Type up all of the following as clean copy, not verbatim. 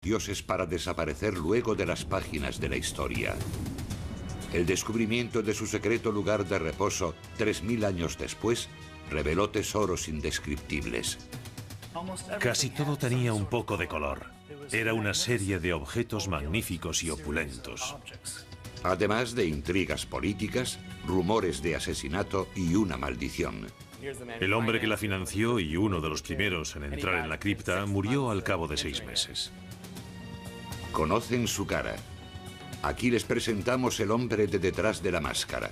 dioses para desaparecer luego de las páginas de la historia. El descubrimiento de su secreto lugar de reposo 3000 años después reveló tesoros indescriptibles. Casi todo tenía un poco de color. Era una serie de objetos magníficos y opulentos. Además de intrigas políticas, rumores de asesinato y una maldición. El hombre que la financió y uno de los primeros en entrar en la cripta murió al cabo de 6 meses. Conocen su cara. Aquí les presentamos el hombre de detrás de la máscara.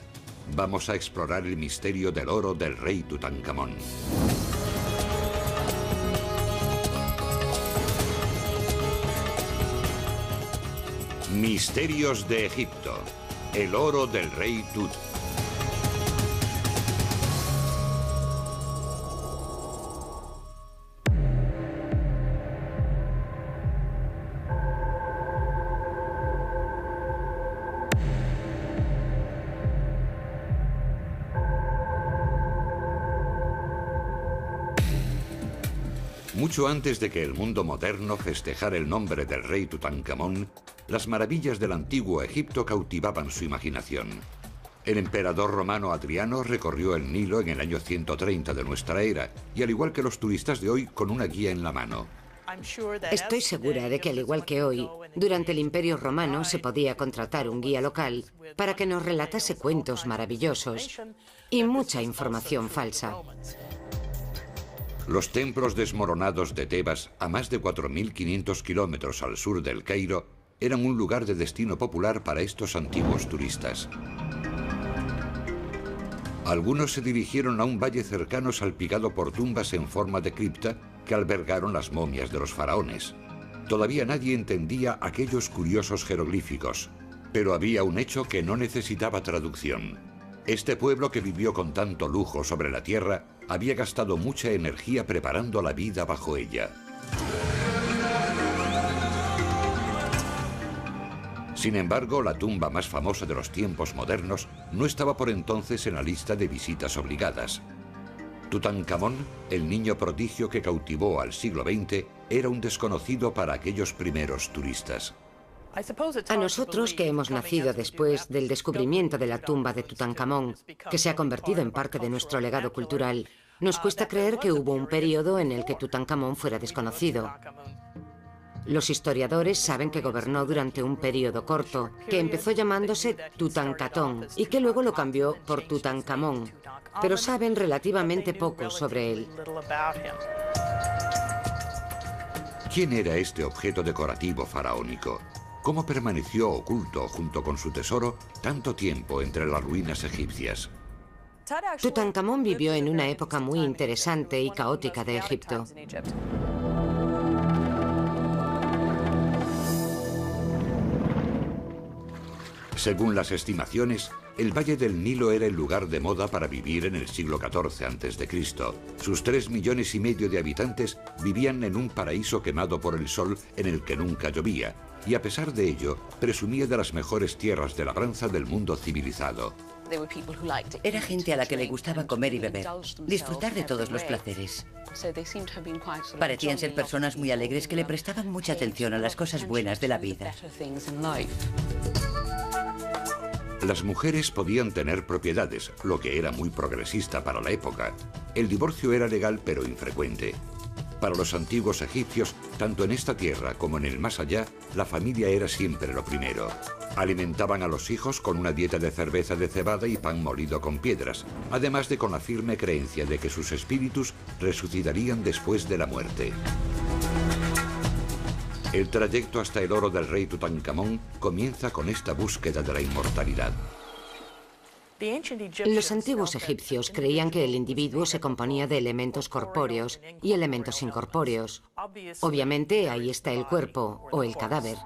Vamos a explorar el misterio del oro del rey Tutankamón. Misterios de Egipto. El oro del rey Tut. Mucho antes de que el mundo moderno festejara el nombre del rey Tutankamón, las maravillas del antiguo Egipto cautivaban su imaginación. El emperador romano Adriano recorrió el Nilo en el año 130 de nuestra era, y al igual que los turistas de hoy, con una guía en la mano. Estoy segura de que, al igual que hoy, durante el Imperio Romano se podía contratar un guía local para que nos relatase cuentos maravillosos y mucha información falsa. Los templos desmoronados de Tebas, a más de 4.500 kilómetros al sur del Cairo, eran un lugar de destino popular para estos antiguos turistas. Algunos se dirigieron a un valle cercano salpicado por tumbas en forma de cripta que albergaron las momias de los faraones. Todavía nadie entendía aquellos curiosos jeroglíficos, pero había un hecho que no necesitaba traducción. Este pueblo que vivió con tanto lujo sobre la tierra había gastado mucha energía preparando la vida bajo ella. Sin embargo, la tumba más famosa de los tiempos modernos no estaba por entonces en la lista de visitas obligadas. Tutankamón, el niño prodigio que cautivó al siglo XX, era un desconocido para aquellos primeros turistas. A nosotros, que hemos nacido después del descubrimiento de la tumba de Tutankamón, que se ha convertido en parte de nuestro legado cultural, nos cuesta creer que hubo un periodo en el que Tutankamón fuera desconocido. Los historiadores saben que gobernó durante un periodo corto, que empezó llamándose Tutankatón y que luego lo cambió por Tutankamón, pero saben relativamente poco sobre él. ¿Quién era este objeto decorativo faraónico? ¿Cómo permaneció oculto junto con su tesoro tanto tiempo entre las ruinas egipcias? Tutankamón vivió en una época muy interesante y caótica de Egipto. Según las estimaciones, el Valle del Nilo era el lugar de moda para vivir en el siglo XIV a.C. Sus 3,5 millones de habitantes vivían en un paraíso quemado por el sol en el que nunca llovía, y a pesar de ello, presumía de las mejores tierras de labranza del mundo civilizado. Era gente a la que le gustaba comer y beber, disfrutar de todos los placeres. Parecían ser personas muy alegres que le prestaban mucha atención a las cosas buenas de la vida. Las mujeres podían tener propiedades, lo que era muy progresista para la época. El divorcio era legal pero infrecuente. Para los antiguos egipcios, tanto en esta tierra como en el más allá, la familia era siempre lo primero. Alimentaban a los hijos con una dieta de cerveza de cebada y pan molido con piedras, además de con la firme creencia de que sus espíritus resucitarían después de la muerte. El trayecto hasta el oro del rey Tutankamón comienza con esta búsqueda de la inmortalidad. Los antiguos egipcios creían que el individuo se componía de elementos corpóreos y elementos incorpóreos. Obviamente ahí está el cuerpo o el cadáver.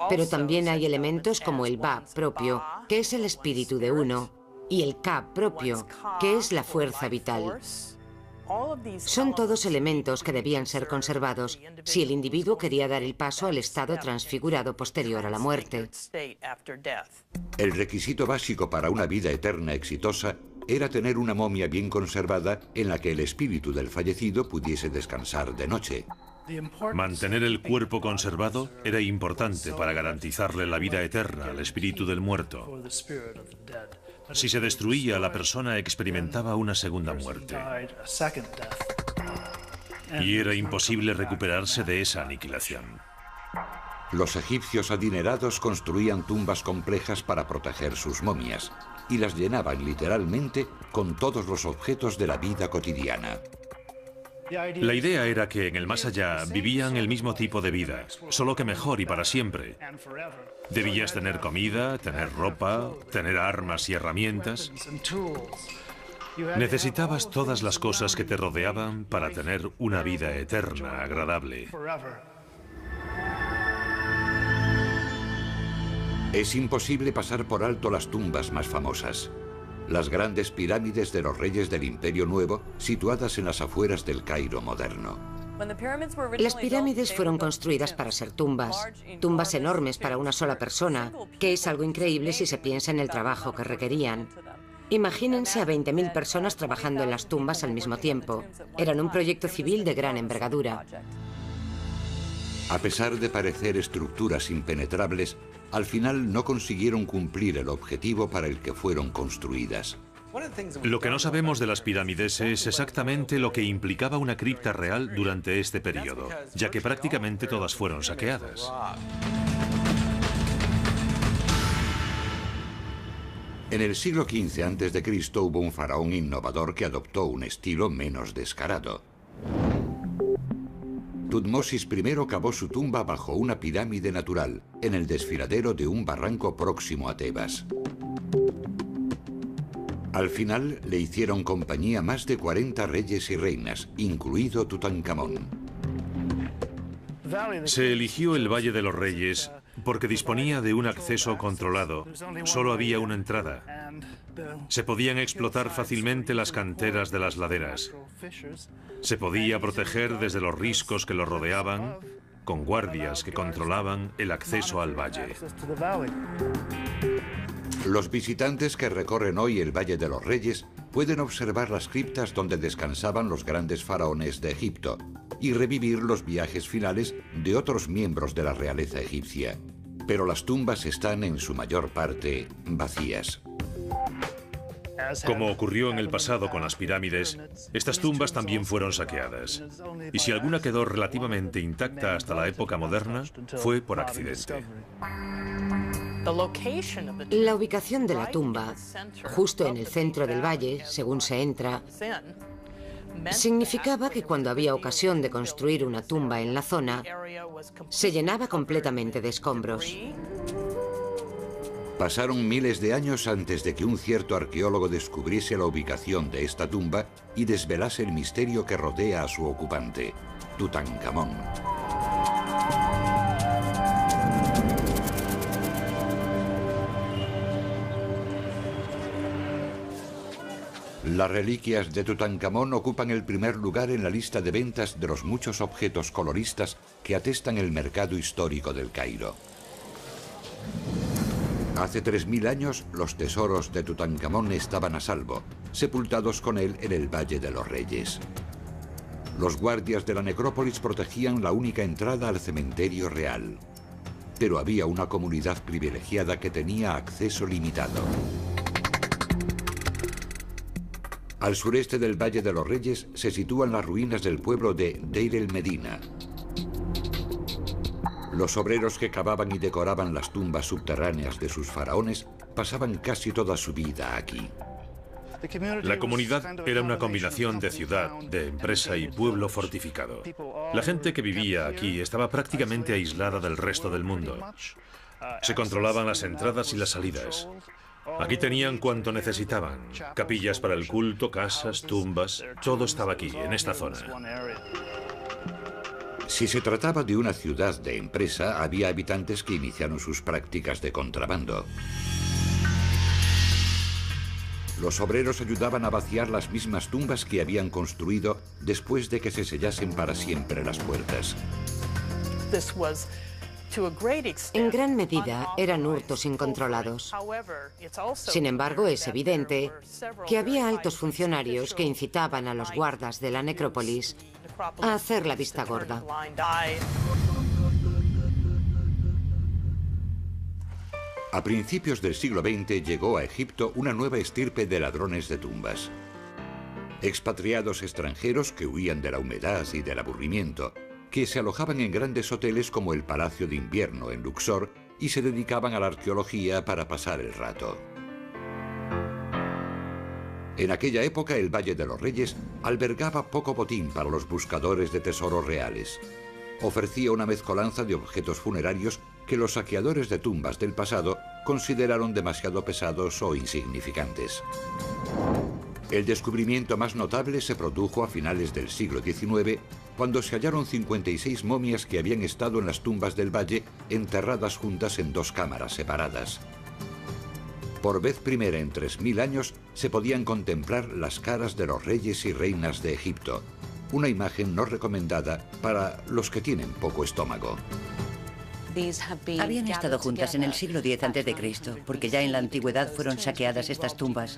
Pero también hay elementos como el Ba propio, que es el espíritu de uno, y el Ka propio, que es la fuerza vital. Son todos elementos que debían ser conservados si el individuo quería dar el paso al estado transfigurado posterior a la muerte. El requisito básico para una vida eterna exitosa era tener una momia bien conservada en la que el espíritu del fallecido pudiese descansar de noche. Mantener el cuerpo conservado era importante para garantizarle la vida eterna al espíritu del muerto. Si se destruía, la persona experimentaba una segunda muerte. Y era imposible recuperarse de esa aniquilación. Los egipcios adinerados construían tumbas complejas para proteger sus momias y las llenaban literalmente con todos los objetos de la vida cotidiana. La idea era que en el más allá vivían el mismo tipo de vida, solo que mejor y para siempre. Debías tener comida, tener ropa, tener armas y herramientas. Necesitabas todas las cosas que te rodeaban para tener una vida eterna, agradable. Es imposible pasar por alto las tumbas más famosas. Las grandes pirámides de los reyes del Imperio Nuevo, situadas en las afueras del Cairo moderno. Las pirámides fueron construidas para ser tumbas enormes para una sola persona, que es algo increíble si se piensa en el trabajo que requerían. Imagínense a 20.000 personas trabajando en las tumbas al mismo tiempo. Eran un proyecto civil de gran envergadura. A pesar de parecer estructuras impenetrables, al final no consiguieron cumplir el objetivo para el que fueron construidas. Lo que no sabemos de las pirámides es exactamente lo que implicaba una cripta real durante este periodo, ya que prácticamente todas fueron saqueadas. En el siglo XV a.C. hubo un faraón innovador que adoptó un estilo menos descarado. Tutmosis I cavó su tumba bajo una pirámide natural, en el desfiladero de un barranco próximo a Tebas. Al final le hicieron compañía más de 40 reyes y reinas, incluido Tutankamón. Se eligió el Valle de los Reyes porque disponía de un acceso controlado. Solo había una entrada. Se podían explotar fácilmente las canteras de las laderas. Se podía proteger desde los riscos que lo rodeaban, con guardias que controlaban el acceso al valle. Los visitantes que recorren hoy el Valle de los Reyes pueden observar las criptas donde descansaban los grandes faraones de Egipto y revivir los viajes finales de otros miembros de la realeza egipcia. Pero las tumbas están en su mayor parte vacías. Como ocurrió en el pasado con las pirámides, estas tumbas también fueron saqueadas. Y si alguna quedó relativamente intacta hasta la época moderna, fue por accidente. La ubicación de la tumba, justo en el centro del valle, según se entra, significaba que cuando había ocasión de construir una tumba en la zona, se llenaba completamente de escombros. Pasaron miles de años antes de que un cierto arqueólogo descubriese la ubicación de esta tumba y desvelase el misterio que rodea a su ocupante, Tutankamón. Las reliquias de Tutankamón ocupan el primer lugar en la lista de ventas de los muchos objetos coloristas que atestan el mercado histórico del Cairo. Hace 3000 años, los tesoros de Tutankamón estaban a salvo, sepultados con él en el Valle de los Reyes. Los guardias de la necrópolis protegían la única entrada al cementerio real. Pero había una comunidad privilegiada que tenía acceso limitado. Al sureste del Valle de los Reyes se sitúan las ruinas del pueblo de Deir el-Medina. Los obreros que cavaban y decoraban las tumbas subterráneas de sus faraones pasaban casi toda su vida aquí. La comunidad era una combinación de ciudad, de empresa y pueblo fortificado. La gente que vivía aquí estaba prácticamente aislada del resto del mundo. Se controlaban las entradas y las salidas. Aquí tenían cuanto necesitaban. Capillas para el culto, casas, tumbas, todo estaba aquí, en esta zona. Si se trataba de una ciudad de empresa, había habitantes que iniciaron sus prácticas de contrabando. Los obreros ayudaban a vaciar las mismas tumbas que habían construido después de que se sellasen para siempre las puertas. En gran medida eran hurtos incontrolados. Sin embargo, es evidente que había altos funcionarios que incitaban a los guardas de la necrópolis a hacer la vista gorda. A principios del siglo XX llegó a Egipto una nueva estirpe de ladrones de tumbas. Expatriados extranjeros que huían de la humedad y del aburrimiento, que se alojaban en grandes hoteles como el Palacio de Invierno en Luxor y se dedicaban a la arqueología para pasar el rato. En aquella época el Valle de los Reyes albergaba poco botín para los buscadores de tesoros reales. Ofrecía una mezcolanza de objetos funerarios que los saqueadores de tumbas del pasado consideraron demasiado pesados o insignificantes. El descubrimiento más notable se produjo a finales del siglo XIX, cuando se hallaron 56 momias que habían estado en las tumbas del valle enterradas juntas en 2 cámaras separadas. Por vez primera en 3000 años se podían contemplar las caras de los reyes y reinas de Egipto, una imagen no recomendada para los que tienen poco estómago. Habían estado juntas en el siglo X a.C., porque ya en la antigüedad fueron saqueadas estas tumbas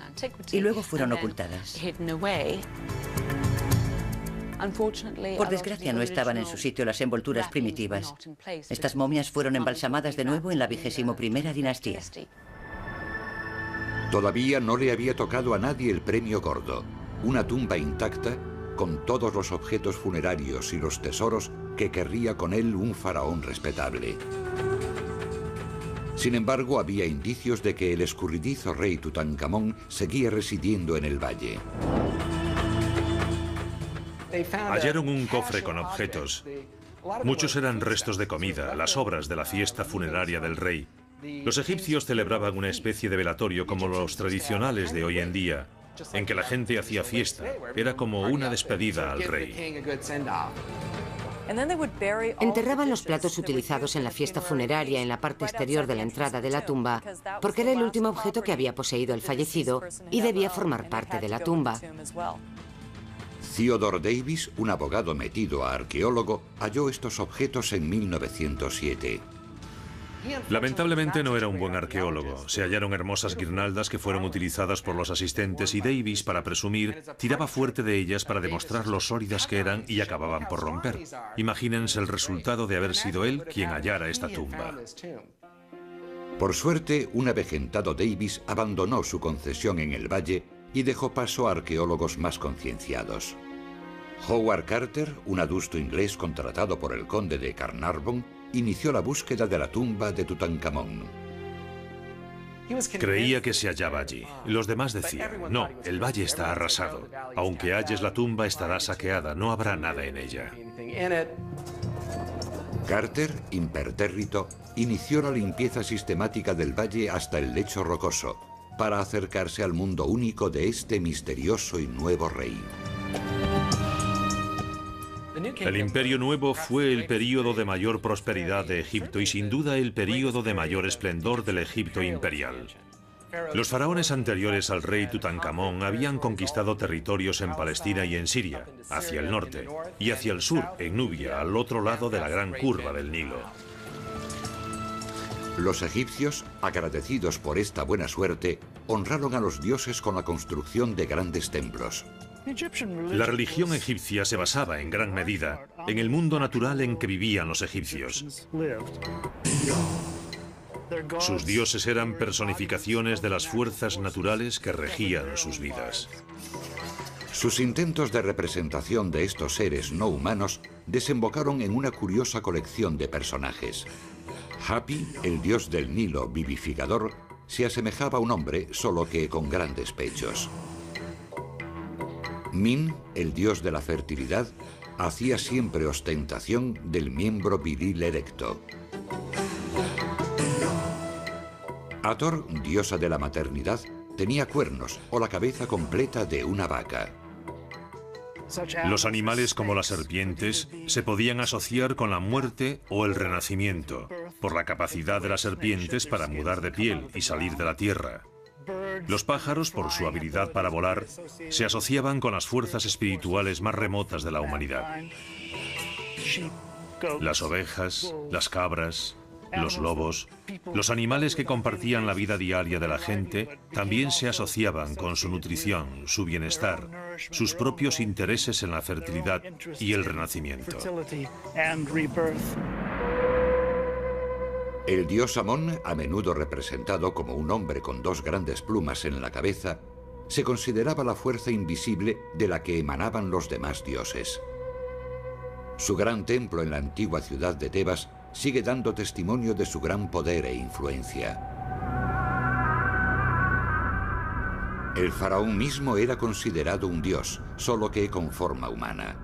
y luego fueron ocultadas. Por desgracia no estaban en su sitio las envolturas primitivas. Estas momias fueron embalsamadas de nuevo en la 21ª dinastía. Todavía no le había tocado a nadie el premio gordo, una tumba intacta con todos los objetos funerarios y los tesoros que querría con él un faraón respetable. Sin embargo, había indicios de que el escurridizo rey Tutankamón seguía residiendo en el valle. Hallaron un cofre con objetos. Muchos eran restos de comida, las obras de la fiesta funeraria del rey. Los egipcios celebraban una especie de velatorio como los tradicionales de hoy en día, en que la gente hacía fiesta. Era como una despedida al rey. Enterraban los platos utilizados en la fiesta funeraria en la parte exterior de la entrada de la tumba, porque era el último objeto que había poseído el fallecido y debía formar parte de la tumba. Theodore Davis, un abogado metido a arqueólogo, halló estos objetos en 1907. Lamentablemente no era un buen arqueólogo. Se hallaron hermosas guirnaldas que fueron utilizadas por los asistentes y Davis, para presumir, tiraba fuerte de ellas para demostrar lo sólidas que eran y acababan por romper. Imagínense el resultado de haber sido él quien hallara esta tumba. Por suerte, un avejentado Davis abandonó su concesión en el valle y dejó paso a arqueólogos más concienciados. Howard Carter, un adusto inglés contratado por el conde de Carnarvon, inició la búsqueda de la tumba de Tutankamón. Creía que se hallaba allí. Los demás decían, no, el valle está arrasado. Aunque halles la tumba, estará saqueada, no habrá nada en ella. Carter, impertérrito, inició la limpieza sistemática del valle hasta el lecho rocoso, para acercarse al mundo único de este misterioso y nuevo rey. El Imperio Nuevo fue el período de mayor prosperidad de Egipto y sin duda el período de mayor esplendor del Egipto imperial. Los faraones anteriores al rey Tutankamón habían conquistado territorios en Palestina y en Siria, hacia el norte, y hacia el sur, en Nubia, al otro lado de la gran curva del Nilo. Los egipcios, agradecidos por esta buena suerte, honraron a los dioses con la construcción de grandes templos. La religión egipcia se basaba en gran medida en el mundo natural en que vivían los egipcios. Sus dioses eran personificaciones de las fuerzas naturales que regían sus vidas. Sus intentos de representación de estos seres no humanos desembocaron en una curiosa colección de personajes. Hapi, el dios del Nilo vivificador, se asemejaba a un hombre, solo que con grandes pechos. Min, el dios de la fertilidad, hacía siempre ostentación del miembro viril erecto. Hathor, diosa de la maternidad, tenía cuernos o la cabeza completa de una vaca. Los animales como las serpientes se podían asociar con la muerte o el renacimiento, por la capacidad de las serpientes para mudar de piel y salir de la tierra. Los pájaros, por su habilidad para volar, se asociaban con las fuerzas espirituales más remotas de la humanidad. Las ovejas, las cabras, los lobos, los animales que compartían la vida diaria de la gente, también se asociaban con su nutrición, su bienestar, sus propios intereses en la fertilidad y el renacimiento. El dios Amón, a menudo representado como un hombre con dos grandes plumas en la cabeza, se consideraba la fuerza invisible de la que emanaban los demás dioses. Su gran templo en la antigua ciudad de Tebas sigue dando testimonio de su gran poder e influencia. El faraón mismo era considerado un dios, solo que con forma humana.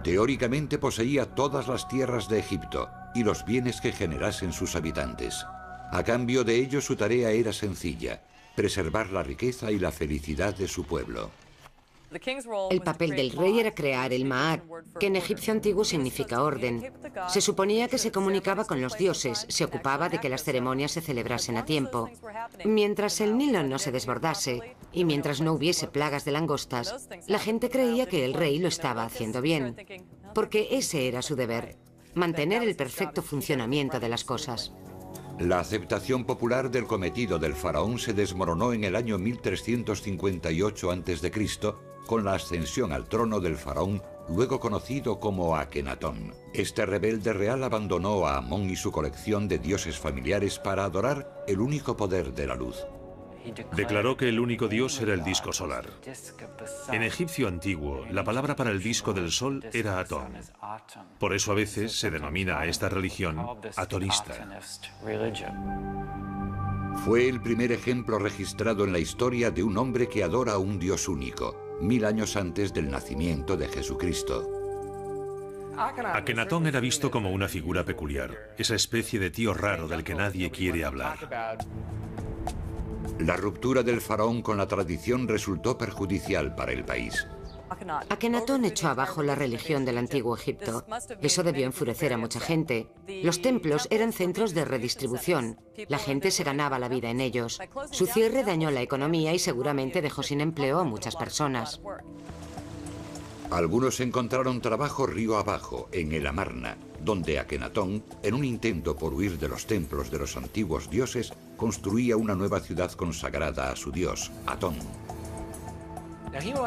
Teóricamente poseía todas las tierras de Egipto y los bienes que generasen sus habitantes. A cambio de ello, su tarea era sencilla: preservar la riqueza y la felicidad de su pueblo. El papel del rey era crear el Ma'at, que en egipcio antiguo significa orden. Se suponía que se comunicaba con los dioses, se ocupaba de que las ceremonias se celebrasen a tiempo. Mientras el Nilo no se desbordase y mientras no hubiese plagas de langostas, la gente creía que el rey lo estaba haciendo bien, porque ese era su deber: mantener el perfecto funcionamiento de las cosas. La aceptación popular del cometido del faraón se desmoronó en el año 1358 a.C., con la ascensión al trono del faraón, luego conocido como Akenatón. Este rebelde real abandonó a Amón y su colección de dioses familiares para adorar el único poder de la luz. Declaró que el único dios era el disco solar. En egipcio antiguo, la palabra para el disco del sol era Atón. Por eso a veces se denomina a esta religión atonista. Fue el primer ejemplo registrado en la historia de un hombre que adora a un dios único, 1000 años antes del nacimiento de Jesucristo. Akenatón era visto como una figura peculiar, esa especie de tío raro del que nadie quiere hablar. La ruptura del faraón con la tradición resultó perjudicial para el país. Akenatón echó abajo la religión del antiguo Egipto. Eso debió enfurecer a mucha gente. Los templos eran centros de redistribución. La gente se ganaba la vida en ellos. Su cierre dañó la economía y seguramente dejó sin empleo a muchas personas. Algunos encontraron trabajo río abajo, en el Amarna, donde Akenatón, en un intento por huir de los templos de los antiguos dioses, construía una nueva ciudad consagrada a su dios, Atón.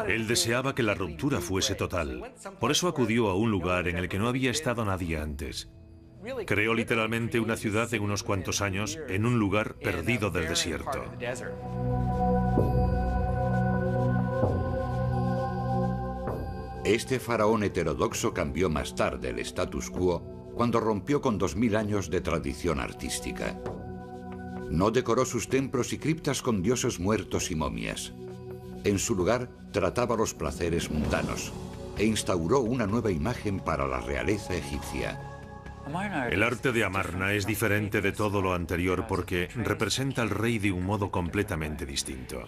Él deseaba que la ruptura fuese total. Por eso acudió a un lugar en el que no había estado nadie antes. Creó literalmente una ciudad en unos cuantos años en un lugar perdido del desierto. Este faraón heterodoxo cambió más tarde el status quo cuando rompió con 2000 años de tradición artística. No decoró sus templos y criptas con dioses muertos y momias. En su lugar, trataba los placeres mundanos e instauró una nueva imagen para la realeza egipcia. El arte de Amarna es diferente de todo lo anterior porque representa al rey de un modo completamente distinto.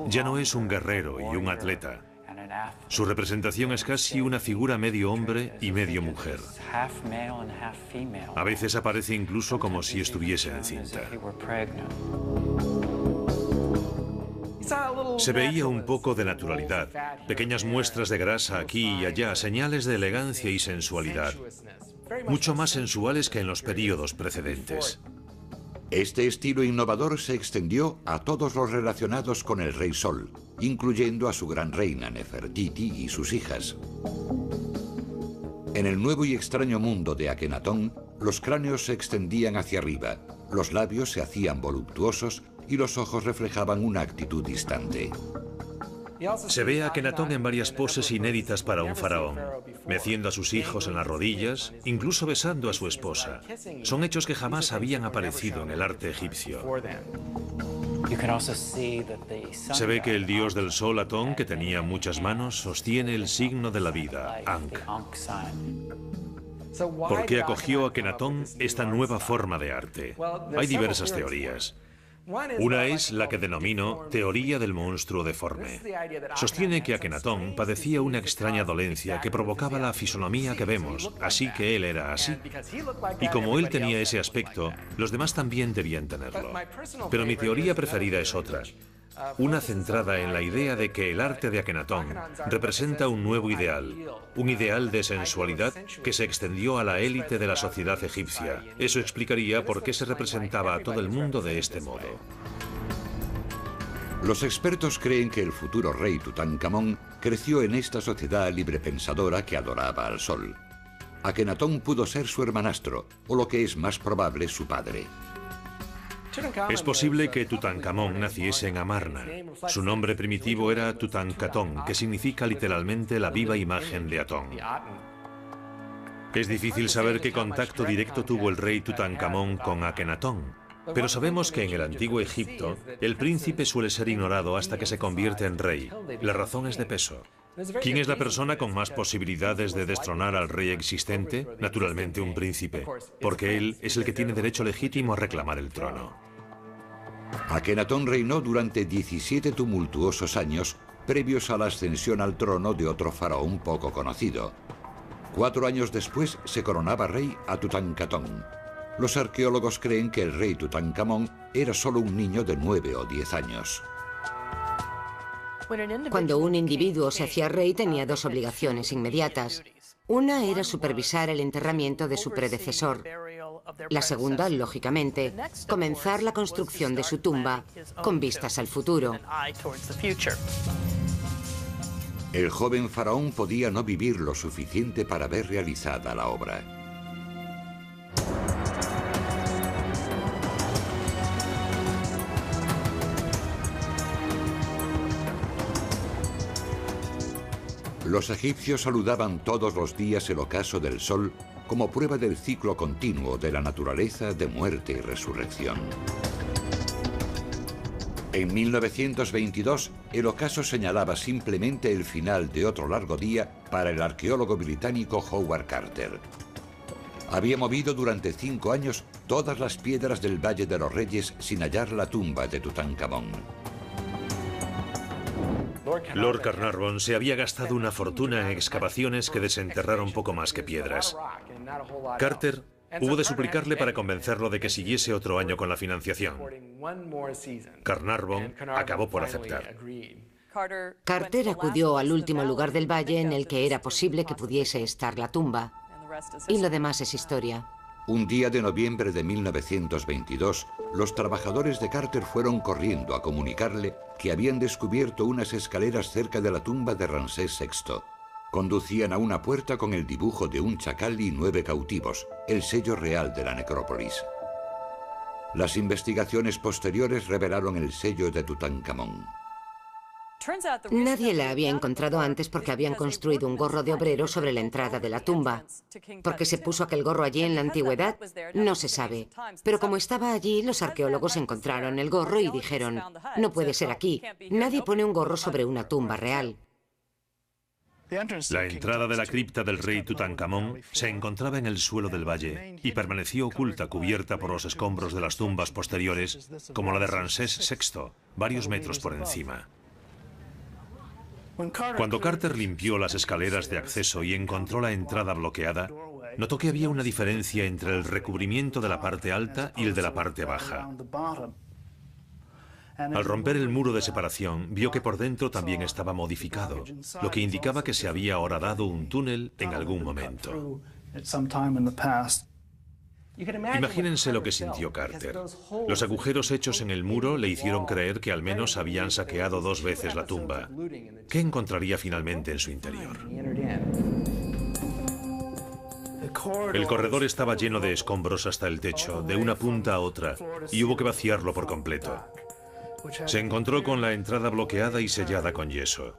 Ya no es un guerrero y un atleta. Su representación es casi una figura medio hombre y medio mujer. A veces aparece incluso como si estuviese encinta. Se veía un poco de naturalidad, pequeñas muestras de grasa aquí y allá, señales de elegancia y sensualidad, mucho más sensuales que en los períodos precedentes. Este estilo innovador se extendió a todos los relacionados con el rey Sol, incluyendo a su gran reina Nefertiti y sus hijas. En el nuevo y extraño mundo de Akenatón, los cráneos se extendían hacia arriba, los labios se hacían voluptuosos y los ojos reflejaban una actitud distante. Se ve a Akenatón en varias poses inéditas para un faraón, meciendo a sus hijos en las rodillas, incluso besando a su esposa. Son hechos que jamás habían aparecido en el arte egipcio. Se ve que el dios del sol, Atón, que tenía muchas manos, sostiene el signo de la vida, Ankh. ¿Por qué acogió Akenatón esta nueva forma de arte? Hay diversas teorías. Una es la que denomino teoría del monstruo deforme. Sostiene que Akenatón padecía una extraña dolencia que provocaba la fisonomía que vemos, así que él era así. Y como él tenía ese aspecto, los demás también debían tenerlo. Pero mi teoría preferida es otra. Una centrada en la idea de que el arte de Akenatón representa un nuevo ideal, un ideal de sensualidad que se extendió a la élite de la sociedad egipcia. Eso explicaría por qué se representaba a todo el mundo de este modo. Los expertos creen que el futuro rey Tutankamón creció en esta sociedad librepensadora que adoraba al sol. Akenatón pudo ser su hermanastro, o lo que es más probable, su padre. Es posible que Tutankamón naciese en Amarna. Su nombre primitivo era Tutankatón, que significa literalmente la viva imagen de Atón. Es difícil saber qué contacto directo tuvo el rey Tutankamón con Akenatón, pero sabemos que en el antiguo Egipto el príncipe suele ser ignorado hasta que se convierte en rey. La razón es de peso. ¿Quién es la persona con más posibilidades de destronar al rey existente? Naturalmente un príncipe, porque él es el que tiene derecho legítimo a reclamar el trono. Akenatón reinó durante 17 tumultuosos años previos a la ascensión al trono de otro faraón poco conocido. 4 años después se coronaba rey a Tutankatón. Los arqueólogos creen que el rey Tutankamón era solo un niño de 9 o 10 años. Cuando un individuo se hacía rey tenía 2 obligaciones inmediatas. Una era supervisar el enterramiento de su predecesor. La segunda, lógicamente, comenzar la construcción de su tumba con vistas al futuro. El joven faraón podía no vivir lo suficiente para ver realizada la obra. Los egipcios saludaban todos los días el ocaso del sol como prueba del ciclo continuo de la naturaleza de muerte y resurrección. En 1922, el ocaso señalaba simplemente el final de otro largo día para el arqueólogo británico Howard Carter. Había movido durante 5 años todas las piedras del Valle de los Reyes sin hallar la tumba de Tutankamón. Lord Carnarvon se había gastado una fortuna en excavaciones que desenterraron poco más que piedras. Carter hubo de suplicarle para convencerlo de que siguiese otro año con la financiación. Carnarvon acabó por aceptar. Carter acudió al último lugar del valle en el que era posible que pudiese estar la tumba. Y lo demás es historia. Un día de noviembre de 1922, los trabajadores de Carter fueron corriendo a comunicarle que habían descubierto unas escaleras cerca de la tumba de Ramsés VI. Conducían a una puerta con el dibujo de un chacal y 9 cautivos, el sello real de la necrópolis. Las investigaciones posteriores revelaron el sello de Tutankamón. Nadie la había encontrado antes porque habían construido un gorro de obrero sobre la entrada de la tumba. ¿Por qué se puso aquel gorro allí en la antigüedad? No se sabe. Pero como estaba allí, los arqueólogos encontraron el gorro y dijeron, no puede ser aquí. Nadie pone un gorro sobre una tumba real. La entrada de la cripta del rey Tutankamón se encontraba en el suelo del valle y permaneció oculta, cubierta por los escombros de las tumbas posteriores, como la de Ramsés VI, varios metros por encima. Cuando Carter limpió las escaleras de acceso y encontró la entrada bloqueada, notó que había una diferencia entre el recubrimiento de la parte alta y el de la parte baja. Al romper el muro de separación, vio que por dentro también estaba modificado, lo que indicaba que se había horadado un túnel en algún momento. Imagínense lo que sintió Carter. Los agujeros hechos en el muro le hicieron creer que al menos habían saqueado 2 veces la tumba. ¿Qué encontraría finalmente en su interior? El corredor estaba lleno de escombros hasta el techo, de una punta a otra, y hubo que vaciarlo por completo. Se encontró con la entrada bloqueada y sellada con yeso.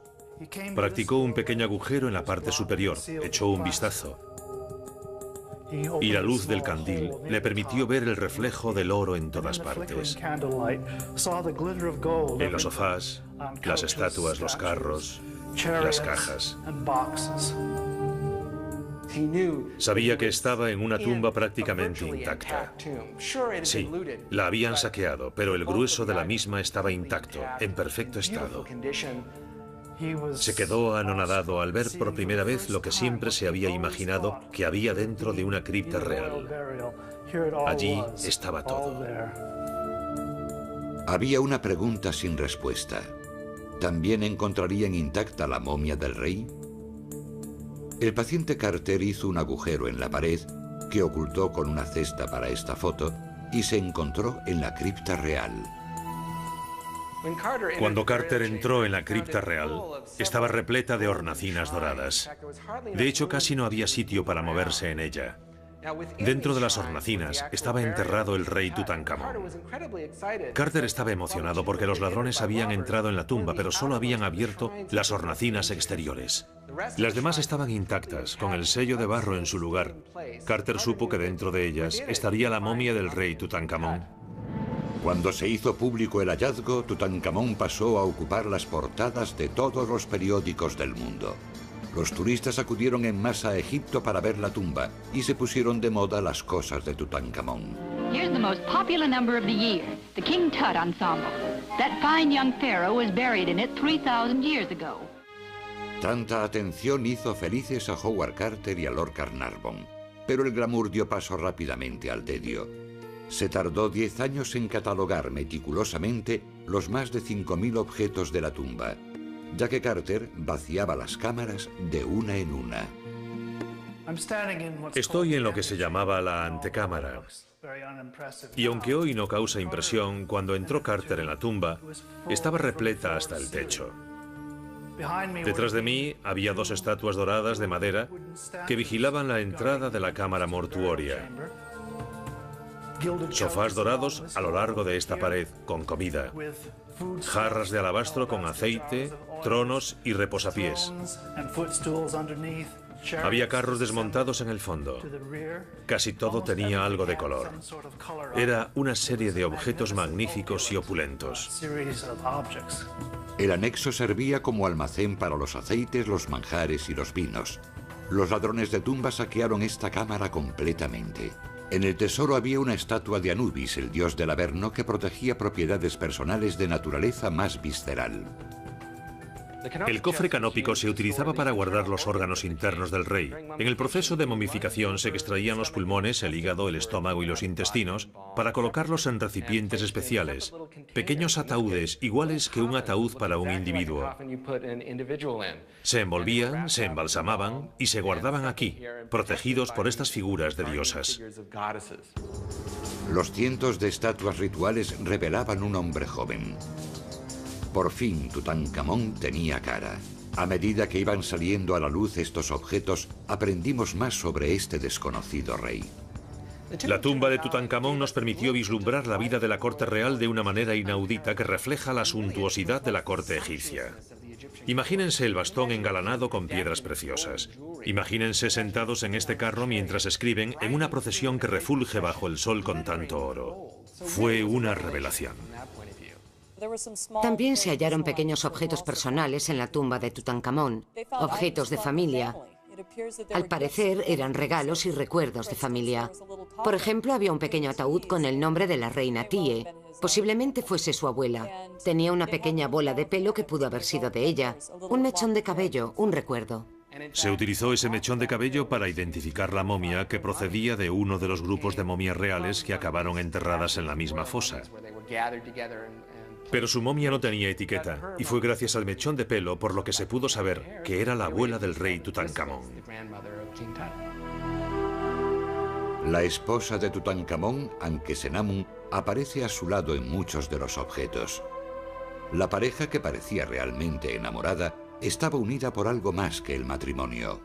Practicó un pequeño agujero en la parte superior, echó un vistazo. Y la luz del candil le permitió ver el reflejo del oro en todas partes. En los sofás, las estatuas, los carros, las cajas. Sabía que estaba en una tumba prácticamente intacta. Sí, la habían saqueado, pero el grueso de la misma estaba intacto, en perfecto estado. Se quedó anonadado al ver por primera vez lo que siempre se había imaginado que había dentro de una cripta real. Allí estaba todo. Había una pregunta sin respuesta. ¿También encontrarían intacta la momia del rey? El paciente Carter hizo un agujero en la pared que ocultó con una cesta para esta foto y se encontró en la cripta real. Cuando Carter entró en la cripta real, estaba repleta de hornacinas doradas. De hecho, casi no había sitio para moverse en ella. Dentro de las hornacinas estaba enterrado el rey Tutankamón. Carter estaba emocionado porque los ladrones habían entrado en la tumba, pero solo habían abierto las hornacinas exteriores. Las demás estaban intactas, con el sello de barro en su lugar. Carter supo que dentro de ellas estaría la momia del rey Tutankamón. Cuando se hizo público el hallazgo, Tutankamón pasó a ocupar las portadas de todos los periódicos del mundo. Los turistas acudieron en masa a Egipto para ver la tumba y se pusieron de moda las cosas de Tutankamón. Here's the most popular number of the year, the King Tut Ensemble. That fine young pharaoh was buried in it 3,000 years ago. Tanta atención hizo felices a Howard Carter y a Lord Carnarvon, pero el glamour dio paso rápidamente al tedio. Se tardó 10 años en catalogar meticulosamente los más de 5.000 objetos de la tumba, ya que Carter vaciaba las cámaras de una en una. Estoy en lo que se llamaba la antecámara. Y aunque hoy no causa impresión, cuando entró Carter en la tumba, estaba repleta hasta el techo. Detrás de mí había 2 estatuas doradas de madera que vigilaban la entrada de la cámara mortuoria. Sofás dorados a lo largo de esta pared, con comida. Jarras de alabastro con aceite, tronos y reposapiés. Había carros desmontados en el fondo. Casi todo tenía algo de color. Era una serie de objetos magníficos y opulentos. El anexo servía como almacén para los aceites, los manjares y los vinos. Los ladrones de tumbas saquearon esta cámara completamente. En el tesoro había una estatua de Anubis, el dios del Averno, que protegía propiedades personales de naturaleza más visceral. El cofre canópico se utilizaba para guardar los órganos internos del rey. En el proceso de momificación se extraían los pulmones, el hígado, el estómago y los intestinos para colocarlos en recipientes especiales, pequeños ataúdes iguales que un ataúd para un individuo. Se envolvían, se embalsamaban y se guardaban aquí, protegidos por estas figuras de diosas. Los cientos de estatuas rituales revelaban un hombre joven. Por fin, Tutankamón tenía cara. A medida que iban saliendo a la luz estos objetos, aprendimos más sobre este desconocido rey. La tumba de Tutankamón nos permitió vislumbrar la vida de la corte real de una manera inaudita que refleja la suntuosidad de la corte egipcia. Imagínense el bastón engalanado con piedras preciosas. Imagínense sentados en este carro mientras escriben en una procesión que refulge bajo el sol con tanto oro. Fue una revelación. También se hallaron pequeños objetos personales en la tumba de Tutankamón, objetos de familia. Al parecer eran regalos y recuerdos de familia. Por ejemplo, había un pequeño ataúd con el nombre de la reina Tie. Posiblemente fuese su abuela. Tenía una pequeña bola de pelo que pudo haber sido de ella. Un mechón de cabello, un recuerdo. Se utilizó ese mechón de cabello para identificar la momia que procedía de uno de los grupos de momias reales que acabaron enterradas en la misma fosa. Pero su momia no tenía etiqueta, y fue gracias al mechón de pelo por lo que se pudo saber que era la abuela del rey Tutankamón. La esposa de Tutankamón, Ankesenamun, aparece a su lado en muchos de los objetos. La pareja, que parecía realmente enamorada, estaba unida por algo más que el matrimonio.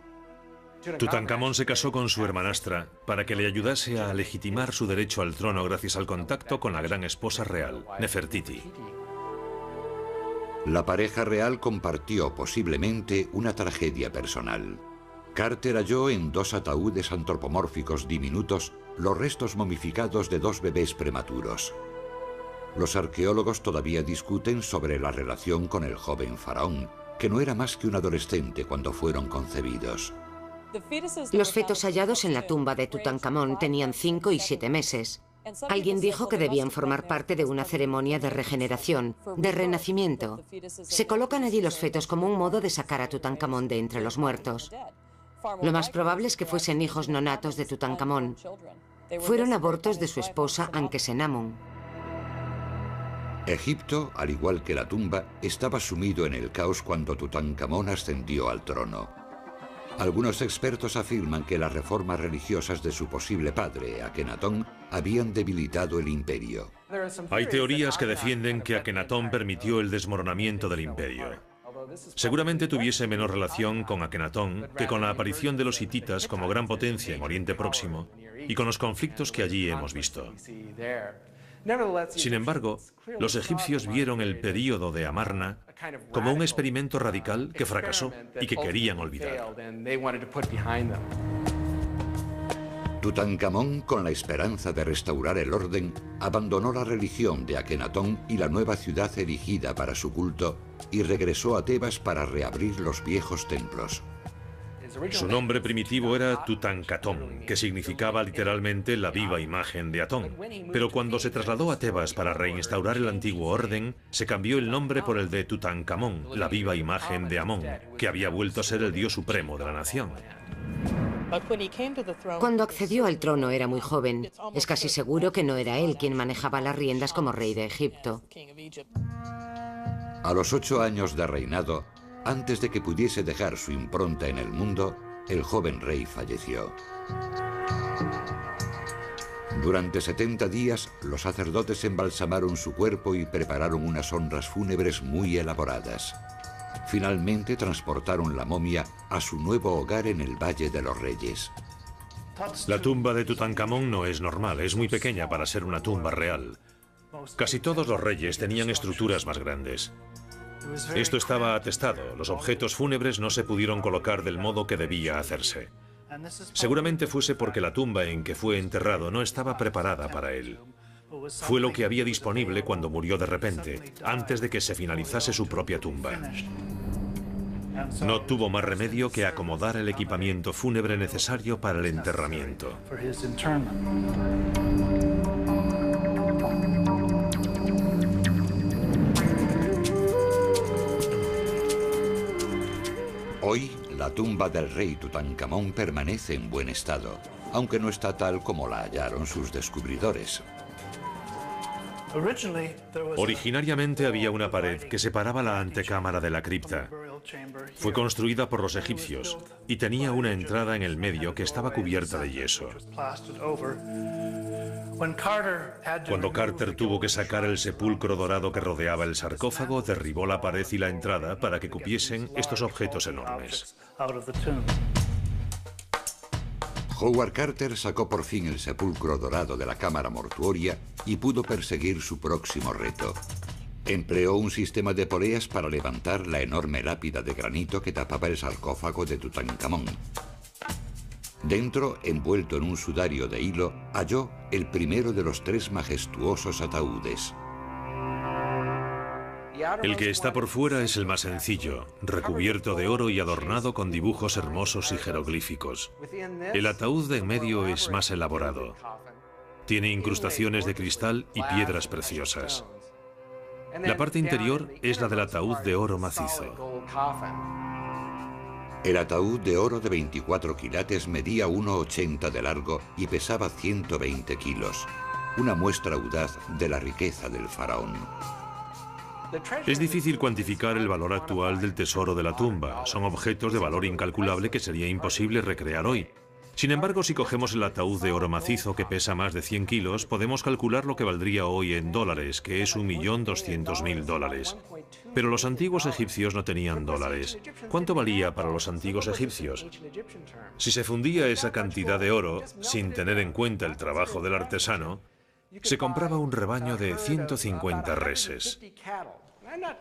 Tutankamón se casó con su hermanastra para que le ayudase a legitimar su derecho al trono gracias al contacto con la gran esposa real, Nefertiti. La pareja real compartió posiblemente una tragedia personal. Carter halló en 2 ataúdes antropomórficos diminutos los restos momificados de 2 bebés prematuros. Los arqueólogos todavía discuten sobre la relación con el joven faraón, que no era más que un adolescente cuando fueron concebidos. Los fetos hallados en la tumba de Tutankamón tenían 5 y 7 meses. Alguien dijo que debían formar parte de una ceremonia de regeneración, de renacimiento. Se colocan allí los fetos como un modo de sacar a Tutankamón de entre los muertos. Lo más probable es que fuesen hijos no natos de Tutankamón. Fueron abortos de su esposa Ankesenamun. Egipto, al igual que la tumba, estaba sumido en el caos cuando Tutankamón ascendió al trono. Algunos expertos afirman que las reformas religiosas de su posible padre, Akenatón, habían debilitado el imperio. Hay teorías que defienden que Akenatón permitió el desmoronamiento del imperio. Seguramente tuviese menor relación con Akenatón que con la aparición de los hititas como gran potencia en Oriente Próximo y con los conflictos que allí hemos visto. Sin embargo, los egipcios vieron el período de Amarna como un experimento radical que fracasó y que querían olvidar. Tutankamón, con la esperanza de restaurar el orden, abandonó la religión de Akenatón y la nueva ciudad erigida para su culto y regresó a Tebas para reabrir los viejos templos. Su nombre primitivo era Tutankatón, que significaba literalmente la viva imagen de Atón. Pero cuando se trasladó a Tebas para reinstaurar el antiguo orden, se cambió el nombre por el de Tutankamón, la viva imagen de Amón, que había vuelto a ser el dios supremo de la nación. Cuando accedió al trono era muy joven. Es casi seguro que no era él quien manejaba las riendas como rey de Egipto. A los 8 años de reinado, antes de que pudiese dejar su impronta en el mundo, el joven rey falleció. Durante 70 días, los sacerdotes embalsamaron su cuerpo y prepararon unas honras fúnebres muy elaboradas. Finalmente transportaron la momia a su nuevo hogar en el Valle de los Reyes. La tumba de Tutankamón no es normal, es muy pequeña para ser una tumba real. Casi todos los reyes tenían estructuras más grandes. Esto estaba atestado, los objetos fúnebres no se pudieron colocar del modo que debía hacerse. Seguramente fuese porque la tumba en que fue enterrado no estaba preparada para él. Fue lo que había disponible cuando murió de repente, antes de que se finalizase su propia tumba. No tuvo más remedio que acomodar el equipamiento fúnebre necesario para el enterramiento. Hoy, la tumba del rey Tutankamón permanece en buen estado, aunque no está tal como la hallaron sus descubridores. Originariamente había una pared que separaba la antecámara de la cripta. Fue construida por los egipcios y tenía una entrada en el medio que estaba cubierta de yeso. Cuando Carter tuvo que sacar el sepulcro dorado que rodeaba el sarcófago, derribó la pared y la entrada para que cupiesen estos objetos enormes. Howard Carter sacó por fin el sepulcro dorado de la cámara mortuoria y pudo perseguir su próximo reto. Empleó un sistema de poleas para levantar la enorme lápida de granito que tapaba el sarcófago de Tutankamón. Dentro, envuelto en un sudario de hilo, halló el primero de los 3 majestuosos ataúdes. El que está por fuera es el más sencillo, recubierto de oro y adornado con dibujos hermosos y jeroglíficos. El ataúd de en medio es más elaborado. Tiene incrustaciones de cristal y piedras preciosas. La parte interior es la del ataúd de oro macizo. El ataúd de oro de 24 quilates medía 1,80 de largo y pesaba 120 kilos. Una muestra audaz de la riqueza del faraón. Es difícil cuantificar el valor actual del tesoro de la tumba. Son objetos de valor incalculable que sería imposible recrear hoy. Sin embargo, si cogemos el ataúd de oro macizo que pesa más de 100 kilos, podemos calcular lo que valdría hoy en dólares, que es $1.200.000. Pero los antiguos egipcios no tenían dólares. ¿Cuánto valía para los antiguos egipcios? Si se fundía esa cantidad de oro, sin tener en cuenta el trabajo del artesano, se compraba un rebaño de 150 reses.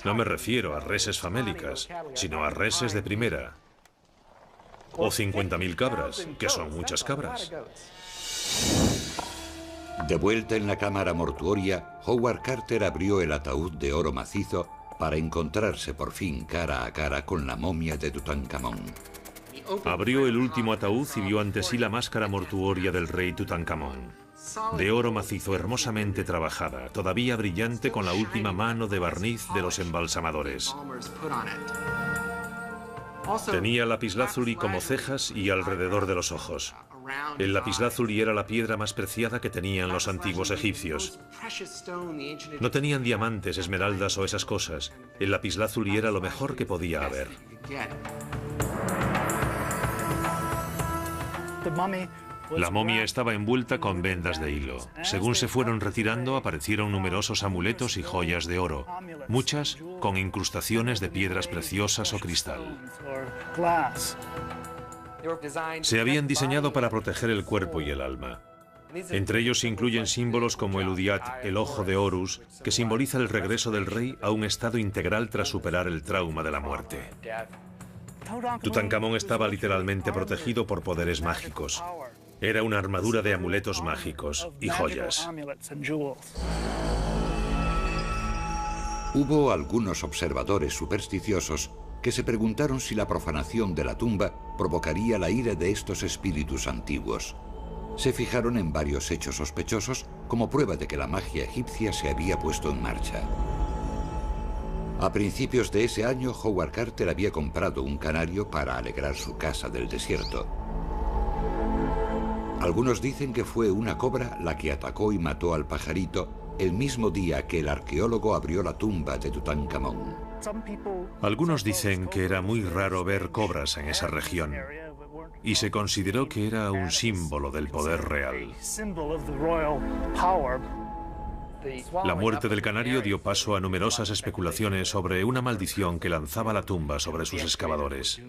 No me refiero a reses famélicas, sino a reses de primera. O 50.000 cabras, que son muchas cabras. De vuelta en la cámara mortuoria, Howard Carter abrió el ataúd de oro macizo para encontrarse por fin cara a cara con la momia de Tutankamón. Abrió el último ataúd y vio ante sí la máscara mortuoria del rey Tutankamón, de oro macizo hermosamente trabajada, todavía brillante con la última mano de barniz de los embalsamadores. Tenía lapislázuli como cejas y alrededor de los ojos. El lapislázuli era la piedra más preciada que tenían los antiguos egipcios. No tenían diamantes, esmeraldas o esas cosas. El lapislázuli era lo mejor que podía haber. La momia estaba envuelta con vendas de hilo. Según se fueron retirando, aparecieron numerosos amuletos y joyas de oro, muchas con incrustaciones de piedras preciosas o cristal. Se habían diseñado para proteger el cuerpo y el alma. Entre ellos se incluyen símbolos como el Udiat, el ojo de Horus, que simboliza el regreso del rey a un estado integral tras superar el trauma de la muerte. Tutankamón estaba literalmente protegido por poderes mágicos. Era una armadura de amuletos mágicos y joyas. Hubo algunos observadores supersticiosos que se preguntaron si la profanación de la tumba provocaría la ira de estos espíritus antiguos. Se fijaron en varios hechos sospechosos como prueba de que la magia egipcia se había puesto en marcha. A principios de ese año, Howard Carter había comprado un canario para alegrar su casa del desierto. Algunos dicen que fue una cobra la que atacó y mató al pajarito el mismo día que el arqueólogo abrió la tumba de Tutankamón. Algunos dicen que era muy raro ver cobras en esa región y se consideró que era un símbolo del poder real. La muerte del canario dio paso a numerosas especulaciones sobre una maldición que lanzaba la tumba sobre sus excavadores.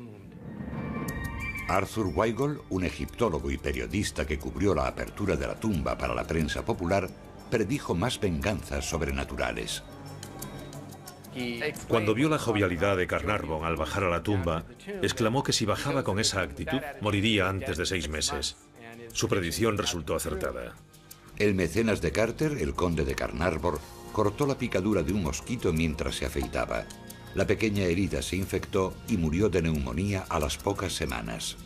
Arthur Weigel, un egiptólogo y periodista que cubrió la apertura de la tumba para la prensa popular, predijo más venganzas sobrenaturales. Cuando vio la jovialidad de Carnarvon al bajar a la tumba, exclamó que si bajaba con esa actitud, moriría antes de 6 meses. Su predicción resultó acertada. El mecenas de Carter, el conde de Carnarvon, cortó la picadura de un mosquito mientras se afeitaba. La pequeña herida se infectó y murió de neumonía a las pocas semanas.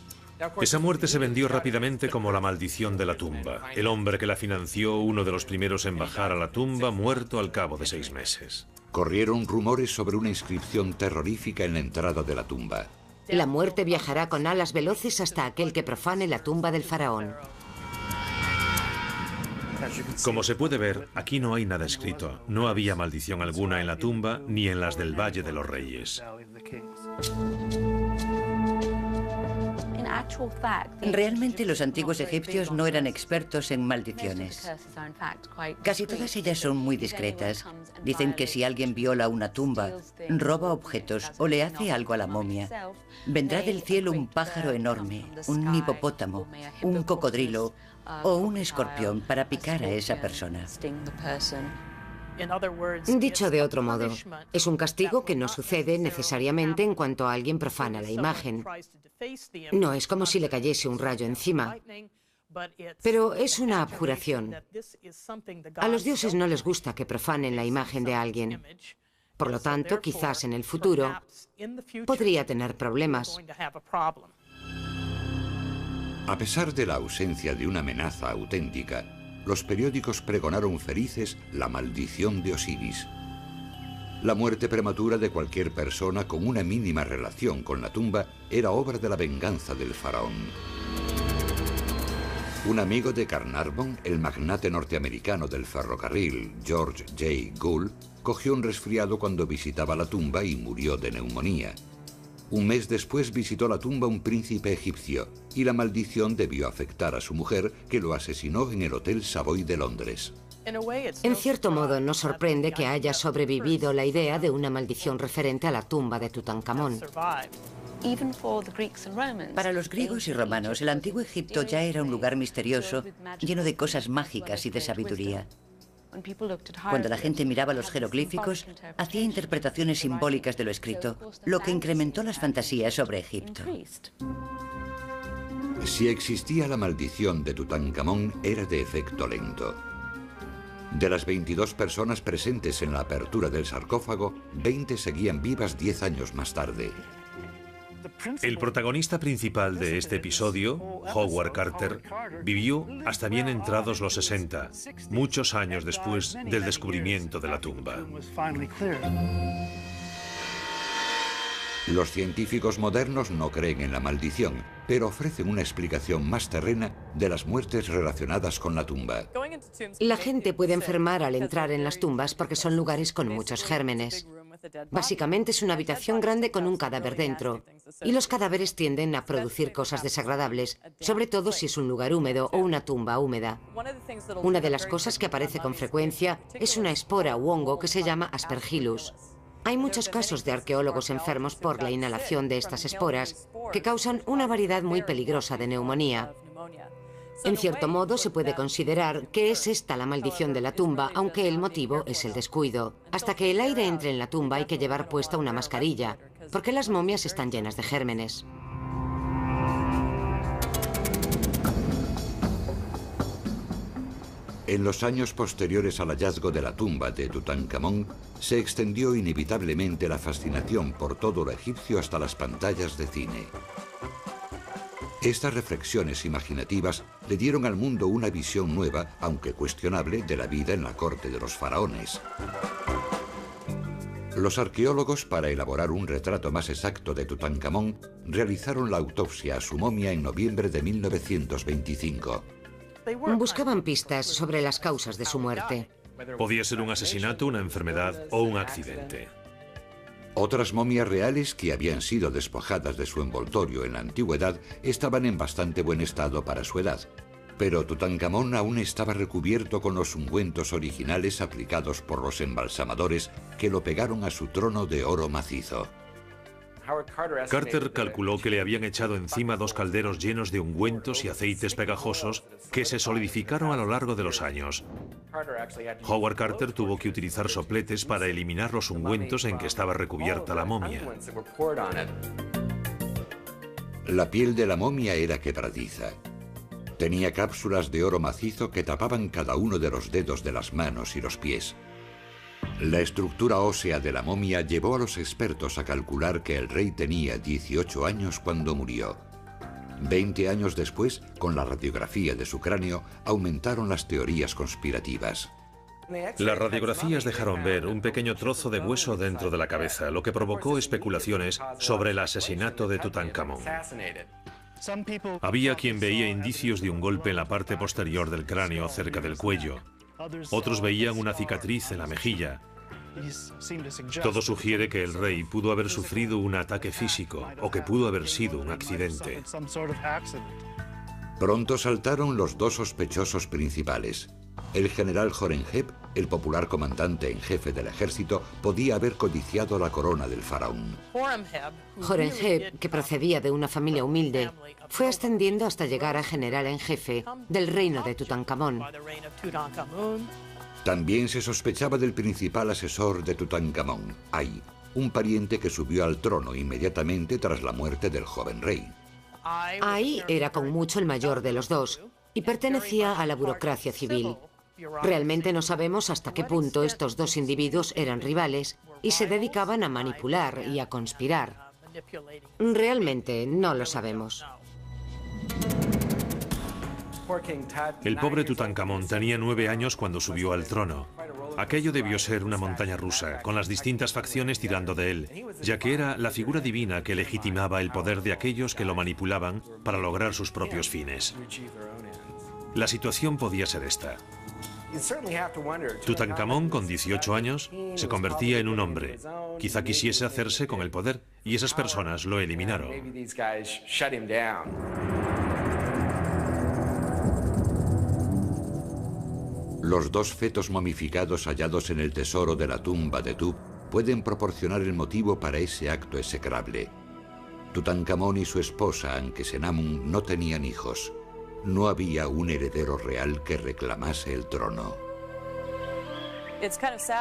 Esa muerte se vendió rápidamente como la maldición de la tumba. El hombre que la financió, uno de los primeros en bajar a la tumba, muerto al cabo de 6 meses. Corrieron rumores sobre una inscripción terrorífica en la entrada de la tumba. La muerte viajará con alas veloces hasta aquel que profane la tumba del faraón. Como se puede ver, aquí no hay nada escrito. No había maldición alguna en la tumba ni en las del Valle de los Reyes. Realmente los antiguos egipcios no eran expertos en maldiciones. Casi todas ellas son muy discretas. Dicen que si alguien viola una tumba, roba objetos o le hace algo a la momia, vendrá del cielo un pájaro enorme, un hipopótamo, un cocodrilo o un escorpión para picar a esa persona. Dicho de otro modo, es un castigo que no sucede necesariamente en cuanto alguien profana la imagen. No es como si le cayese un rayo encima, pero es una abjuración. A los dioses no les gusta que profanen la imagen de alguien. Por lo tanto, quizás en el futuro podría tener problemas. A pesar de la ausencia de una amenaza auténtica, los periódicos pregonaron felices la maldición de Osiris. La muerte prematura de cualquier persona con una mínima relación con la tumba era obra de la venganza del faraón. Un amigo de Carnarvon, el magnate norteamericano del ferrocarril, George J. Gould, cogió un resfriado cuando visitaba la tumba y murió de neumonía. Un mes después visitó la tumba un príncipe egipcio y la maldición debió afectar a su mujer, que lo asesinó en el Hotel Savoy de Londres. En cierto modo, nos sorprende que haya sobrevivido la idea de una maldición referente a la tumba de Tutankamón. Para los griegos y romanos, el antiguo Egipto ya era un lugar misterioso, lleno de cosas mágicas y de sabiduría. Cuando la gente miraba los jeroglíficos, hacía interpretaciones simbólicas de lo escrito, lo que incrementó las fantasías sobre Egipto. Si existía la maldición de Tutankamón, era de efecto lento. De las 22 personas presentes en la apertura del sarcófago, 20 seguían vivas 10 años más tarde. El protagonista principal de este episodio, Howard Carter, vivió hasta bien entrados los 60, muchos años después del descubrimiento de la tumba. Los científicos modernos no creen en la maldición, pero ofrecen una explicación más terrena de las muertes relacionadas con la tumba. La gente puede enfermar al entrar en las tumbas porque son lugares con muchos gérmenes. Básicamente es una habitación grande con un cadáver dentro, y los cadáveres tienden a producir cosas desagradables, sobre todo si es un lugar húmedo o una tumba húmeda. Una de las cosas que aparece con frecuencia es una espora u hongo que se llama Aspergillus. Hay muchos casos de arqueólogos enfermos por la inhalación de estas esporas, que causan una variedad muy peligrosa de neumonía. En cierto modo, se puede considerar que es esta la maldición de la tumba, aunque el motivo es el descuido. Hasta que el aire entre en la tumba hay que llevar puesta una mascarilla, porque las momias están llenas de gérmenes. En los años posteriores al hallazgo de la tumba de Tutankamón, se extendió inevitablemente la fascinación por todo lo egipcio hasta las pantallas de cine. Estas reflexiones imaginativas le dieron al mundo una visión nueva, aunque cuestionable, de la vida en la corte de los faraones. Los arqueólogos, para elaborar un retrato más exacto de Tutankamón, realizaron la autopsia a su momia en noviembre de 1925. Buscaban pistas sobre las causas de su muerte. Podía ser un asesinato, una enfermedad o un accidente. Otras momias reales que habían sido despojadas de su envoltorio en la antigüedad estaban en bastante buen estado para su edad. Pero Tutankamón aún estaba recubierto con los ungüentos originales aplicados por los embalsamadores que lo pegaron a su trono de oro macizo. Carter calculó que le habían echado encima 2 calderos llenos de ungüentos y aceites pegajosos que se solidificaron a lo largo de los años. Howard Carter tuvo que utilizar sopletes para eliminar los ungüentos en que estaba recubierta la momia. La piel de la momia era quebradiza. Tenía cápsulas de oro macizo que tapaban cada uno de los dedos de las manos y los pies. La estructura ósea de la momia llevó a los expertos a calcular que el rey tenía 18 años cuando murió. 20 años después, con la radiografía de su cráneo, aumentaron las teorías conspirativas. Las radiografías dejaron ver un pequeño trozo de hueso dentro de la cabeza, lo que provocó especulaciones sobre el asesinato de Tutankamón. Había quien veía indicios de un golpe en la parte posterior del cráneo cerca del cuello. Otros veían una cicatriz en la mejilla. Todo sugiere que el rey pudo haber sufrido un ataque físico o que pudo haber sido un accidente. Pronto saltaron los 2 sospechosos principales. El general Horemheb, el popular comandante en jefe del ejército, podía haber codiciado la corona del faraón. Horemheb, que procedía de una familia humilde, fue ascendiendo hasta llegar a general en jefe del reino de Tutankamón. También se sospechaba del principal asesor de Tutankamón, Ay, un pariente que subió al trono inmediatamente tras la muerte del joven rey. Ay era con mucho el mayor de los 2 y pertenecía a la burocracia civil. Realmente no sabemos hasta qué punto estos 2 individuos eran rivales y se dedicaban a manipular y a conspirar. Realmente no lo sabemos. El pobre Tutankamón tenía 9 años cuando subió al trono. Aquello debió ser una montaña rusa, con las distintas facciones tirando de él, ya que era la figura divina que legitimaba el poder de aquellos que lo manipulaban para lograr sus propios fines. La situación podía ser esta. Tutankamón, con 18 años, se convertía en un hombre. Quizá quisiese hacerse con el poder, y esas personas lo eliminaron. Los 2 fetos momificados hallados en el tesoro de la tumba de Tub pueden proporcionar el motivo para ese acto execrable. Tutankamón y su esposa, Ankesenamun, no tenían hijos. No había un heredero real que reclamase el trono.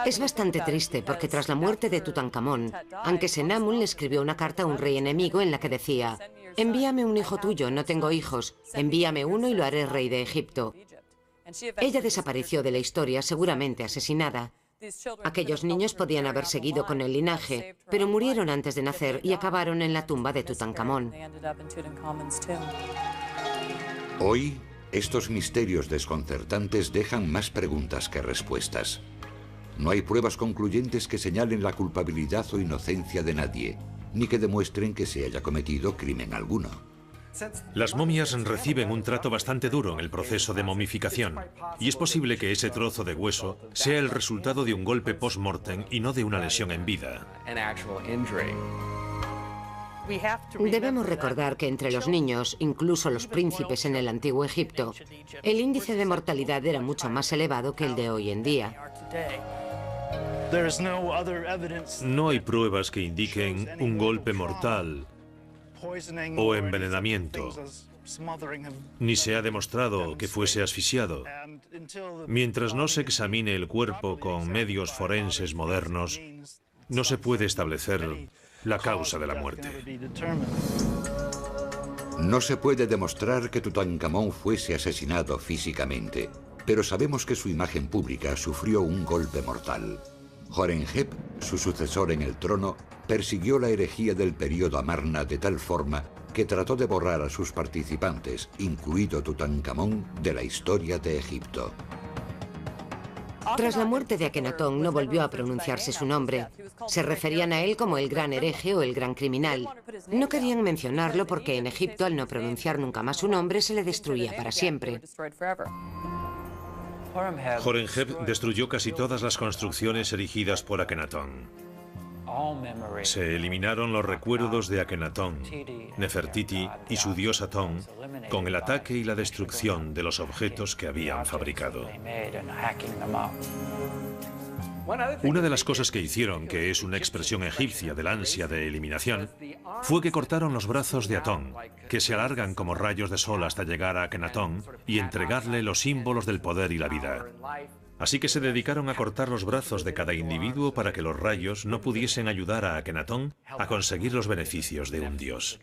Es bastante triste porque tras la muerte de Tutankamón, Ankesenamun le escribió una carta a un rey enemigo en la que decía: «Envíame un hijo tuyo, no tengo hijos. Envíame uno y lo haré rey de Egipto». Ella desapareció de la historia, seguramente asesinada. Aquellos niños podían haber seguido con el linaje, pero murieron antes de nacer y acabaron en la tumba de Tutankamón. Hoy, estos misterios desconcertantes dejan más preguntas que respuestas. No hay pruebas concluyentes que señalen la culpabilidad o inocencia de nadie, ni que demuestren que se haya cometido crimen alguno. Las momias reciben un trato bastante duro en el proceso de momificación, y es posible que ese trozo de hueso sea el resultado de un golpe post-mortem y no de una lesión en vida. Debemos recordar que entre los niños, incluso los príncipes en el antiguo Egipto, el índice de mortalidad era mucho más elevado que el de hoy en día. No hay pruebas que indiquen un golpe mortal o envenenamiento, ni se ha demostrado que fuese asfixiado. Mientras no se examine el cuerpo con medios forenses modernos, no se puede establecer la causa de la muerte. No se puede demostrar que Tutankamón fuese asesinado físicamente, pero sabemos que su imagen pública sufrió un golpe mortal. Horemheb, su sucesor en el trono, persiguió la herejía del período Amarna de tal forma que trató de borrar a sus participantes, incluido Tutankamón, de la historia de Egipto. Tras la muerte de Akenatón no volvió a pronunciarse su nombre. Se referían a él como el gran hereje o el gran criminal. No querían mencionarlo porque en Egipto, al no pronunciar nunca más su nombre, se le destruía para siempre. Horemheb destruyó casi todas las construcciones erigidas por Akenatón. Se eliminaron los recuerdos de Akenatón, Nefertiti y su dios Atón con el ataque y la destrucción de los objetos que habían fabricado. Una de las cosas que hicieron, que es una expresión egipcia del ansia de eliminación, fue que cortaron los brazos de Atón, que se alargan como rayos de sol hasta llegar a Akenatón y entregarle los símbolos del poder y la vida. Así que se dedicaron a cortar los brazos de cada individuo para que los rayos no pudiesen ayudar a Akenatón a conseguir los beneficios de un dios.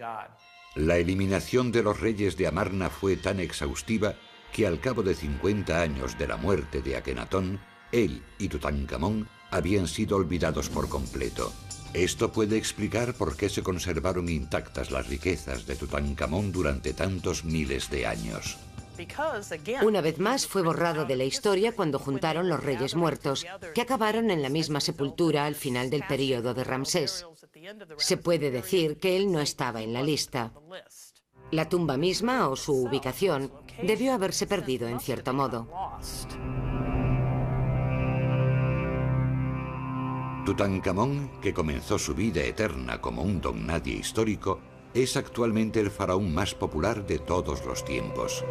La eliminación de los reyes de Amarna fue tan exhaustiva que al cabo de 50 años de la muerte de Akenatón, él y Tutankamón habían sido olvidados por completo. Esto puede explicar por qué se conservaron intactas las riquezas de Tutankamón durante tantos miles de años. Una vez más fue borrado de la historia cuando juntaron los reyes muertos, que acabaron en la misma sepultura al final del período de Ramsés. Se puede decir que él no estaba en la lista. La tumba misma o su ubicación debió haberse perdido en cierto modo. Tutankamón, que comenzó su vida eterna como un don nadie histórico, es actualmente el faraón más popular de todos los tiempos.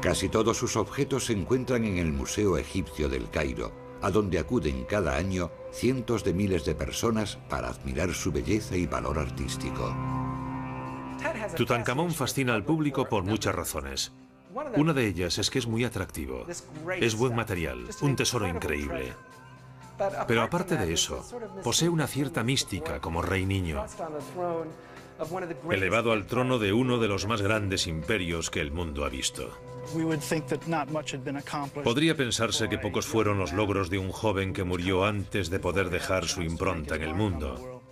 Casi todos sus objetos se encuentran en el Museo Egipcio del Cairo, a donde acuden cada año cientos de miles de personas para admirar su belleza y valor artístico. Tutankamón fascina al público por muchas razones. Una de ellas es que es muy atractivo. Es buen material, un tesoro increíble. Pero aparte de eso, posee una cierta mística como rey niño, elevado al trono de uno de los más grandes imperios que el mundo ha visto. Podría pensarse que pocos fueron los logros de un joven que murió antes de poder dejar su impronta en el mundo.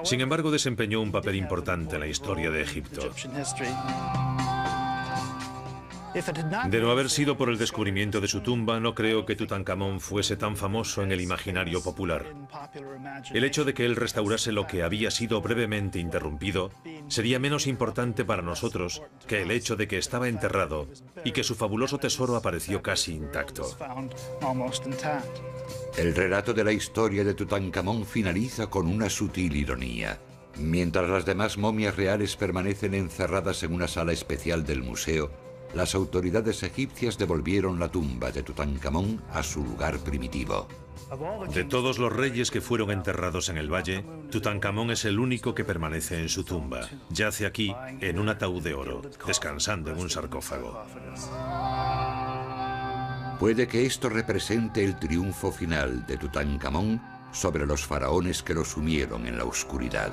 Sin embargo, desempeñó un papel importante en la historia de Egipto. De no haber sido por el descubrimiento de su tumba, no creo que Tutankamón fuese tan famoso en el imaginario popular. El hecho de que él restaurase lo que había sido brevemente interrumpido sería menos importante para nosotros que el hecho de que estaba enterrado y que su fabuloso tesoro apareció casi intacto. El relato de la historia de Tutankamón finaliza con una sutil ironía. Mientras las demás momias reales permanecen encerradas en una sala especial del museo, las autoridades egipcias devolvieron la tumba de Tutankamón a su lugar primitivo. De todos los reyes que fueron enterrados en el valle, Tutankamón es el único que permanece en su tumba. Yace aquí, en un ataúd de oro, descansando en un sarcófago. Puede que esto represente el triunfo final de Tutankamón sobre los faraones que lo sumieron en la oscuridad.